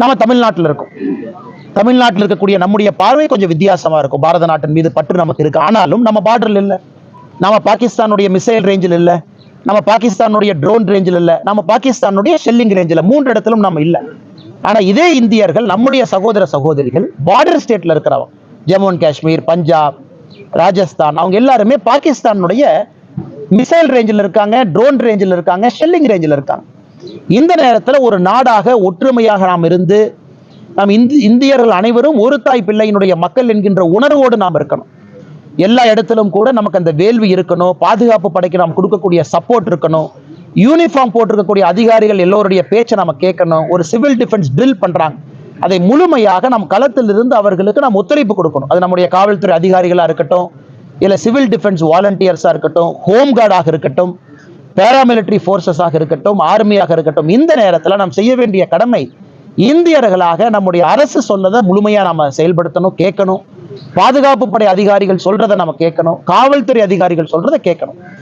நம்ம தமிழ்நாட்டில் இருக்கோம். தமிழ்நாட்டில் இருக்கக்கூடிய நம்முடைய பார்வை கொஞ்சம் வித்தியாசமா இருக்கும். பாரத நாட்டின் மீது பற்று நமக்கு இருக்கு. ஆனாலும் நம்ம பார்டர்ல இல்ல, நம்ம பாகிஸ்தானுடைய மிசைல் ரேஞ்சில் இல்ல, நம்ம பாகிஸ்தானுடைய ட்ரோன் ரேஞ்சில் இல்ல, நம்ம பாகிஸ்தானுடைய ஷெல்லிங் ரேஞ்சில், 3 இடத்திலும் நம்ம இல்ல. ஆனா இதே இந்தியர்கள், நம்முடைய சகோதர சகோதரிகள் பார்டர் ஸ்டேட்ல இருக்கிறவங்க, ஜம்மு அண்ட் காஷ்மீர், பஞ்சாப், ராஜஸ்தான், அவங்க எல்லாருமே பாகிஸ்தானுடைய மிசைல் ரேஞ்சில் இருக்காங்க, ட்ரோன் ரேஞ்சில் இருக்காங்க, ஷெல்லிங் ரேஞ்சில் இருக்காங்க. இந்த நேரத்தில் ஒரு நாடாக ஒற்றுமையாக நாம் இருந்து நாம் இந்தியர்கள் அனைவரும் ஒரு தாய் பிள்ளையினுடைய மக்கள் என்கின்ற உணர்வோடு நாம் இருக்கணும். எல்லா இடத்திலும் கூட நமக்கு அந்த வேள்வி இருக்கணும், பாதுகாப்பு படைக்கு நாம் கொடுக்கக்கூடிய சப்போர்ட் இருக்கணும், யூனிஃபார்ம் போட்டிருக்கக்கூடிய அதிகாரிகள் எல்லோருடைய பேச்சை நம்ம கேட்கணும். ஒரு சிவில் டிஃபென்ஸ் ட்ரில் பண்றாங்க, அதை முழுமையாக நம் களத்தில் இருந்து அவர்களுக்கு நாம் ஒத்துழைப்பு கொடுக்கணும். அது நம்முடைய காவல்துறை அதிகாரிகளாக இருக்கட்டும், இல்லை சிவில் டிஃபென்ஸ் வாலண்டியர்ஸாக இருக்கட்டும், ஹோம் கார்டாக இருக்கட்டும், பேராமிலிட்டரி போர்சஸாக இருக்கட்டும், ஆர்மியாக இருக்கட்டும், இந்த நேரத்தில் நாம் செய்ய வேண்டிய கடமை இந்தியர்களாக நம்முடைய அரசு சொல்லதை முழுமையா நாம செயல்படுத்தணும், கேட்கணும். பாதுகாப்பு படை அதிகாரிகள் சொல்றதை நம்ம கேட்கணும், காவல்துறை அதிகாரிகள் சொல்றதை கேட்கணும்.